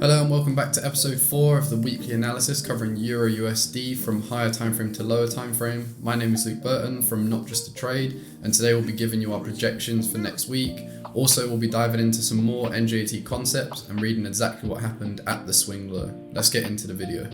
Hello and welcome back to episode 4 of the weekly analysis covering Euro USD from higher time frame to lower time frame. My name is Luke Burton from Not Just a Trade, and today we'll be giving you our projections for next week. Also, we'll be diving into some more NJT concepts and reading exactly what happened at the swing low. Let's get into the video.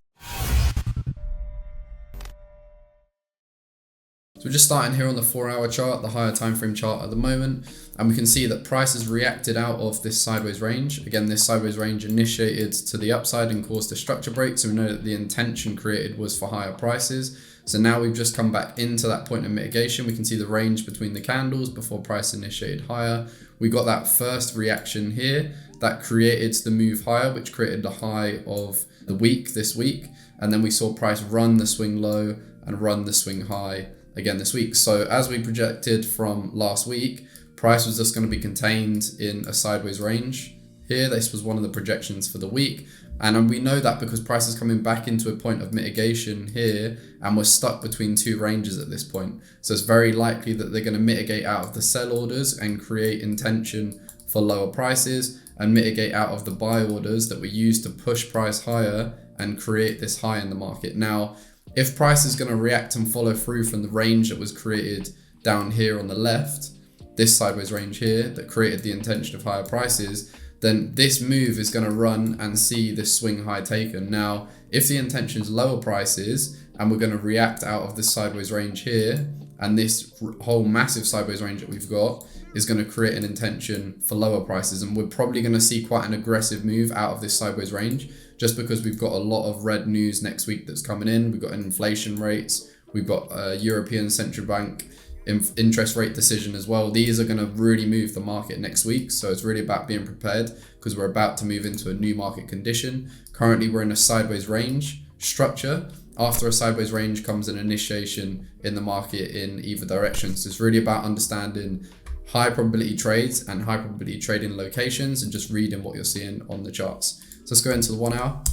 So we're just starting here on the 4-hour chart, the higher time frame chart at the moment, and we can see that price has reacted out of this sideways range. Again, this sideways range initiated to the upside and caused a structure break, so we know that the intention created was for higher prices. So now we've just come back into that point of mitigation. We can see the range between the candles before price initiated higher. We got that first reaction here that created the move higher, which created the high of the week this week, and then we saw price run the swing low and run the swing high again this week. So as we projected from last week, price was just going to be contained in a sideways range here. This was one of the projections for the week, and we know that because price is coming back into a point of mitigation here, and we're stuck between two ranges at this point. So it's very likely that they're going to mitigate out of the sell orders and create intention for lower prices, and mitigate out of the buy orders that were used to push price higher and create this high in the market. Now, if price is going to react and follow through from the range that was created down here on the left, this sideways range here that created the intention of higher prices, then this move is going to run and see this swing high taken. Now, if the intention is lower prices and we're going to react out of this sideways range here, and this whole massive sideways range that we've got is going to create an intention for lower prices, and we're probably going to see quite an aggressive move out of this sideways range, just because we've got a lot of red news next week that's coming in. We've got inflation rates, we've got a European Central Bank interest rate decision as well. These are going to really move the market next week, so it's really about being prepared because we're about to move into a new market condition. Currently we're in a sideways range structure. After a sideways range comes an initiation in the market in either direction. So it's really about understanding high probability trades and high probability trading locations and just reading what you're seeing on the charts. So let's go into the 1 hour.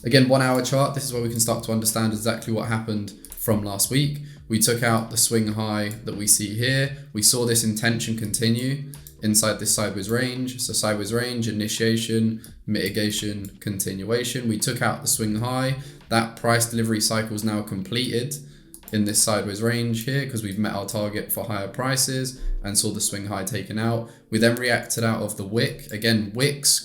Again, 1 hour chart, this is where we can start to understand exactly what happened from last week. We took out the swing high that we see here. We saw this intention continue inside this sideways range. So sideways range, initiation, mitigation, continuation. We took out the swing high. That price delivery cycle is now completed in this sideways range here because we've met our target for higher prices and saw the swing high taken out. We then reacted out of the wick. Again, wicks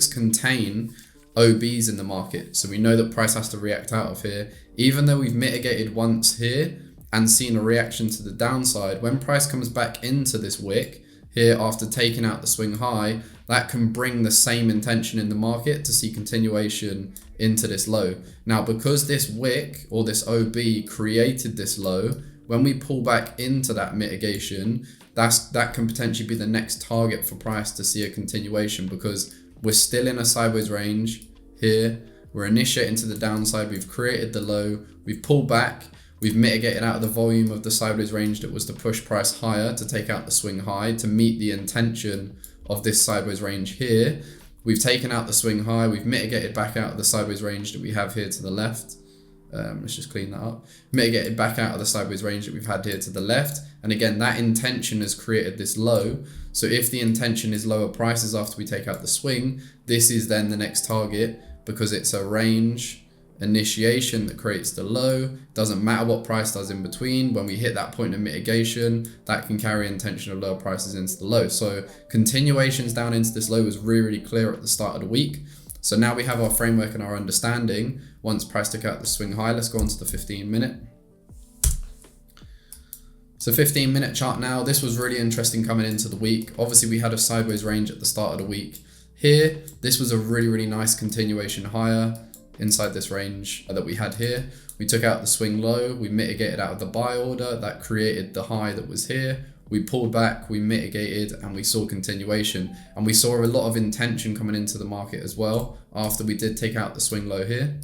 contain OBs in the market. So we know that price has to react out of here. Even though we've mitigated once here and seen a reaction to the downside, when price comes back into this wick here after taking out the swing high, that can bring the same intention in the market to see continuation into this low. Now, because this wick or this OB created this low, when we pull back into that mitigation, that can potentially be the next target for price to see a continuation, because we're still in a sideways range here. We're initiating to the downside. We've created the low. We've pulled back. We've mitigated out of the volume of the sideways range that was to push price higher to take out the swing high to meet the intention of this sideways range here. We've taken out the swing high. We've mitigated back out of the sideways range that we have here to the left. Let's just clean that up. Mitigated back out of the sideways range that we've had here to the left. And again, that intention has created this low. So if the intention is lower prices after we take out the swing, this is then the next target because it's a range initiation that creates the low. Doesn't matter what price does in between. When we hit that point of mitigation, that can carry intention of lower prices into the low. So continuations down into this low was really, really clear at the start of the week. So now we have our framework and our understanding. Once price took out the swing high, let's go on to the 15-minute. So 15-minute chart now. This was really interesting coming into the week. Obviously, we had a sideways range at the start of the week. Here, this was a really, really nice continuation higher inside this range that we had here. We took out the swing low. We mitigated out of the buy order. That created the high that was here. We pulled back, we mitigated, and we saw continuation. And we saw a lot of intention coming into the market as well after we did take out the swing low here.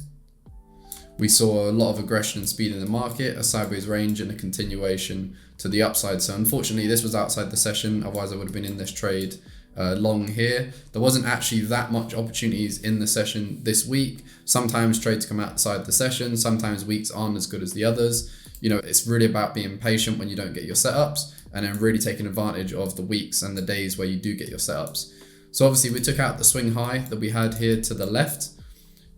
We saw a lot of aggression and speed in the market, a sideways range and a continuation to the upside. So unfortunately, this was outside the session. Otherwise, I would have been in this trade long here. There wasn't actually that much opportunities in the session this week. Sometimes trades come outside the session. Sometimes weeks aren't as good as the others. You know, it's really about being patient when you don't get your setups and then really taking advantage of the weeks and the days where you do get your setups. So obviously we took out the swing high that we had here to the left.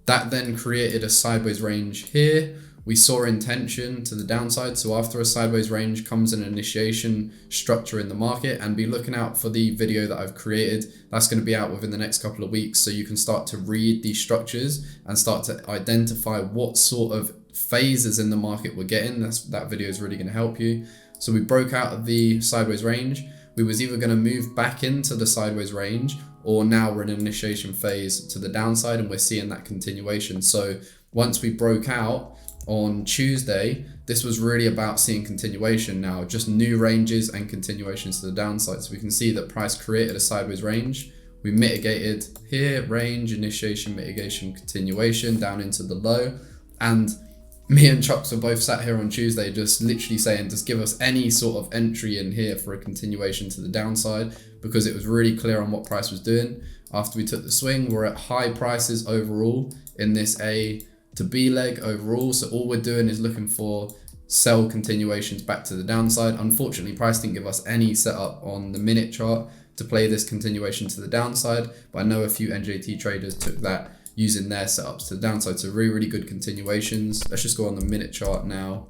That then created a sideways range here. We saw intention to the downside. So after a sideways range comes an initiation structure in the market, and be looking out for the video that I've created. That's going to be out within the next couple of weeks. So you can start to read these structures and start to identify what sort of phases in the market we're getting. That video is really going to help you. So we broke out of the sideways range. We was either going to move back into the sideways range, or now we're in an initiation phase to the downside, and we're seeing that continuation. So once we broke out on Tuesday, this was really about seeing continuation now, just new ranges and continuations to the downside. So we can see that price created a sideways range. We mitigated here, range, initiation, mitigation, continuation down into the low. And me and Chucks were both sat here on Tuesday just literally saying, just give us any sort of entry in here for a continuation to the downside, because it was really clear on what price was doing. After we took the swing, we're at high prices overall in this A to B leg overall. So all we're doing is looking for sell continuations back to the downside. Unfortunately, price didn't give us any setup on the minute chart to play this continuation to the downside, but I know a few NJT traders took that using their setups to the downside. So really good continuations. Let's just go on the minute chart now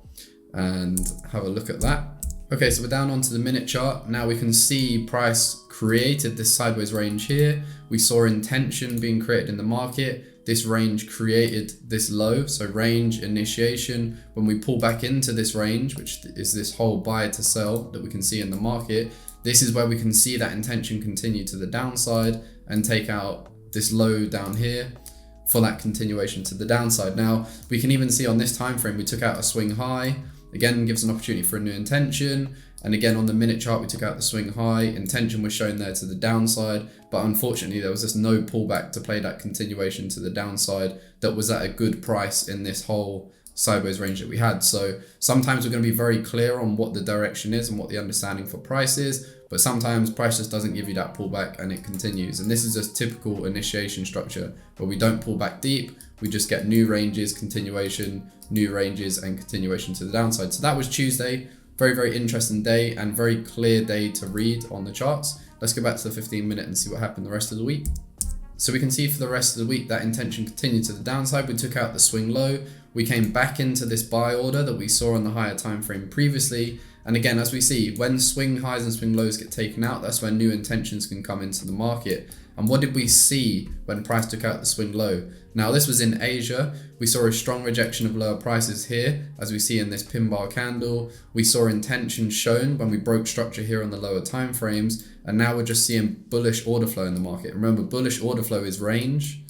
and have a look at that. Okay, so we're down onto the minute chart. Now we can see price created this sideways range here. We saw intention being created in the market. This range created this low, so range, initiation. When we pull back into this range, which is this whole buy to sell that we can see in the market, this is where we can see that intention continue to the downside and take out this low down here for that continuation to the downside. Now we can even see on this time frame we took out a swing high. Again, gives an opportunity for a new intention. And again, on the minute chart, we took out the swing high. Intention was shown there to the downside, but unfortunately, there was just no pullback to play that continuation to the downside that was at a good price in this whole sideways range that we had. So sometimes we're going to be very clear on what the direction is and what the understanding for price is, but sometimes price just doesn't give you that pullback and it continues. And this is just typical initiation structure where we don't pull back deep. We just get new ranges, continuation, new ranges, and continuation to the downside. So that was Tuesday. Very, very interesting day and very clear day to read on the charts. Let's go back to the 15-minute and see what happened the rest of the week. So we can see for the rest of the week that intention continued to the downside. We took out the swing low. We came back into this buy order that we saw on the higher time frame previously. And again, as we see, when swing highs and swing lows get taken out, that's when new intentions can come into the market. And what did we see when price took out the swing low? Now this was in Asia. We saw a strong rejection of lower prices here, as we see in this pin bar candle. We saw intention shown when we broke structure here on the lower time frames. And now we're just seeing bullish order flow in the market. Remember, bullish order flow is range,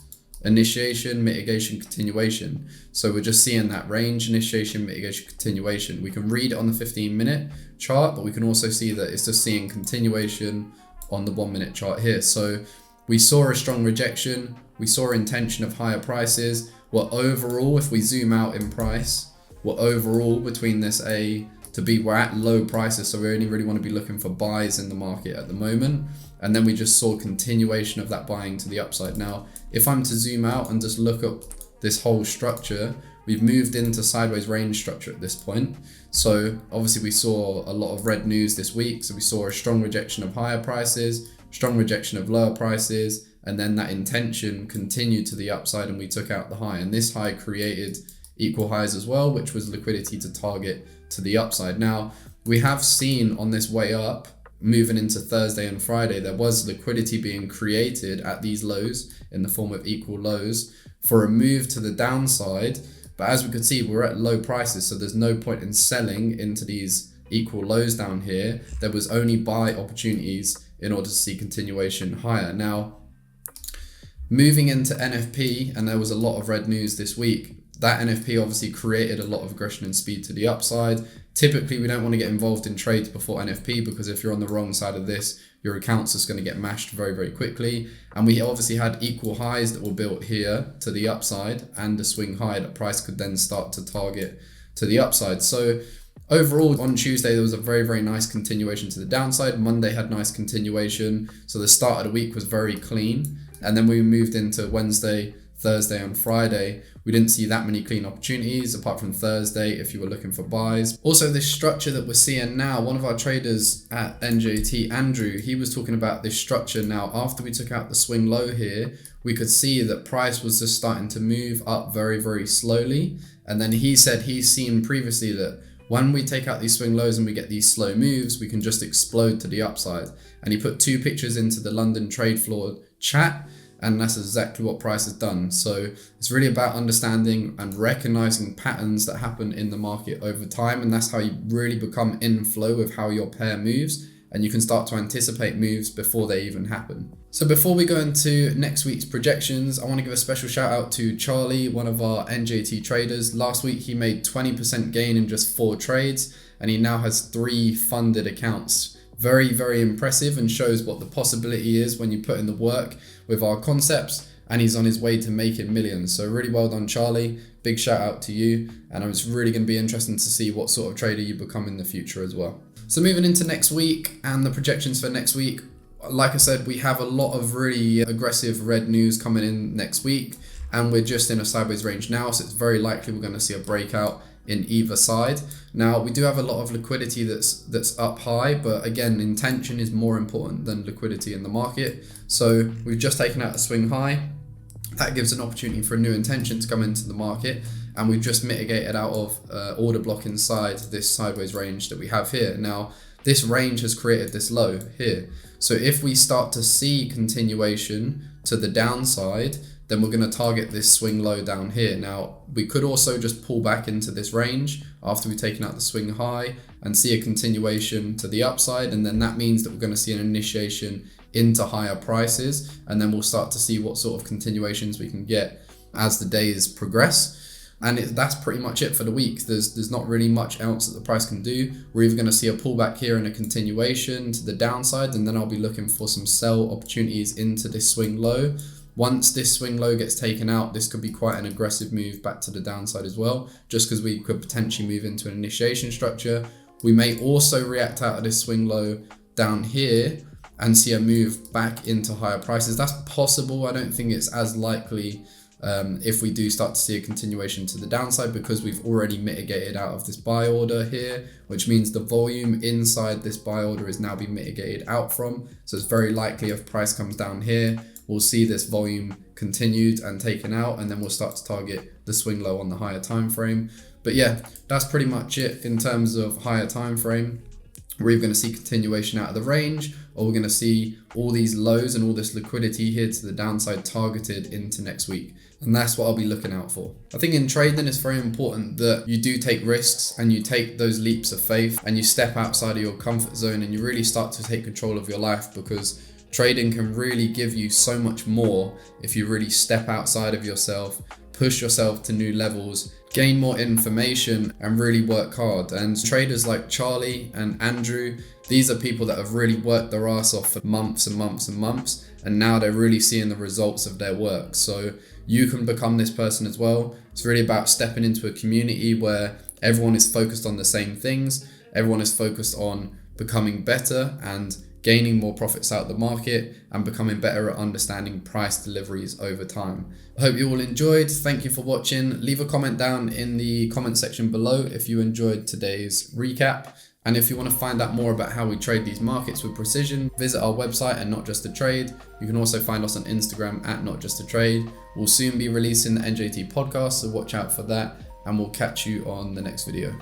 initiation, mitigation, continuation. So we're just seeing that range, initiation, mitigation, continuation. We can read it on the 15-minute chart, but we can also see that it's just seeing continuation on the 1-minute chart here. So we saw a strong rejection. We saw intention of higher prices. Well, overall, if we zoom out in price, well, overall between this A to B, we're at low prices. So we only really want to be looking for buys in the market at the moment. And then we just saw continuation of that buying to the upside. Now, if I'm to zoom out and just look at this whole structure, we've moved into sideways range structure at this point. So obviously we saw a lot of red news this week. So we saw a strong rejection of higher prices, strong rejection of lower prices, and then that intention continued to the upside and we took out the high. And this high created equal highs as well, which was liquidity to target to the upside. Now, we have seen on this way up, moving into Thursday and Friday, there was liquidity being created at these lows in the form of equal lows for a move to the downside. But as we could see, we're at low prices, so there's no point in selling into these equal lows down here. There was only buy opportunities in order to see continuation higher. Now, moving into NFP, and there was a lot of red news this week. That NFP obviously created a lot of aggression and speed to the upside. Typically, we don't want to get involved in trades before NFP because if you're on the wrong side of this, your account's just going to get mashed very, very quickly. And we obviously had equal highs that were built here to the upside and a swing high that price could then start to target to the upside. So overall, on Tuesday, there was a very, very nice continuation to the downside. Monday had nice continuation. So the start of the week was very clean. And then we moved into Wednesday, Thursday and Friday, we didn't see that many clean opportunities apart from Thursday if you were looking for buys. Also, this structure that we're seeing now, one of our traders at NJT, Andrew, he was talking about this structure. Now, after we took out the swing low here, we could see that price was just starting to move up very, very slowly. And then he said he's seen previously that when we take out these swing lows and we get these slow moves, we can just explode to the upside. And he put 2 pictures into the London trade floor chat, and that's exactly what price has done. So it's really about understanding and recognizing patterns that happen in the market over time. And that's how you really become in flow with how your pair moves. And you can start to anticipate moves before they even happen. So before we go into next week's projections, I want to give a special shout out to Charlie, one of our NJT traders. Last week, he made 20% gain in just 4 trades, and he now has 3 funded accounts. Very, very impressive, and shows what the possibility is when you put in the work with our concepts, and he's on his way to making millions. So really well done, Charlie. Big shout out to you. And it's really going to be interesting to see what sort of trader you become in the future as well. So moving into next week and the projections for next week, like I said, we have a lot of really aggressive red news coming in next week, and we're just in a sideways range now, so it's very likely we're going to see a breakout in either side. Now, we do have a lot of liquidity that's up high, but again, intention is more important than liquidity in the market. So we've just taken out a swing high. That gives an opportunity for a new intention to come into the market, and we've just mitigated out of order block inside this sideways range that we have here. Now, this range has created this low here. So if we start to see continuation to the downside, then we're going to target this swing low down here. Now, we could also just pull back into this range after we've taken out the swing high and see a continuation to the upside. And then that means that we're going to see an initiation into higher prices. And then we'll start to see what sort of continuations we can get as the days progress. And that's pretty much it for the week. There's not really much else that the price can do. We're either going to see a pullback here and a continuation to the downside, and then I'll be looking for some sell opportunities into this swing low. Once this swing low gets taken out, this could be quite an aggressive move back to the downside as well, just because we could potentially move into an initiation structure. We may also react out of this swing low down here and see a move back into higher prices. That's possible. I don't think it's as likely if we do start to see a continuation to the downside, because we've already mitigated out of this buy order here, which means the volume inside this buy order is now being mitigated out from. So it's very likely if price comes down here, we'll see this volume continued and taken out, and then we'll start to target the swing low on the higher time frame. But yeah, that's pretty much it in terms of higher time frame. We're either going to see continuation out of the range, or we're going to see all these lows and all this liquidity here to the downside targeted into next week. And that's what I'll be looking out for. I think in trading, it's very important that you do take risks and you take those leaps of faith and you step outside of your comfort zone and you really start to take control of your life, because trading can really give you so much more if you really step outside of yourself, push yourself to new levels, gain more information, and really work hard. And traders like Charlie and Andrew, these are people that have really worked their ass off for months and months and months, and now they're really seeing the results of their work. So you can become this person as well. It's really about stepping into a community where everyone is focused on the same things, everyone is focused on becoming better and gaining more profits out of the market and becoming better at understanding price deliveries over time. I hope you all enjoyed. Thank you for watching. Leave a comment down in the comment section below if you enjoyed today's recap. And if you want to find out more about how we trade these markets with precision, visit our website at Not Just a Trade. You can also find us on Instagram at Not Just a Trade. We'll soon be releasing the NJT podcast, so watch out for that, and we'll catch you on the next video.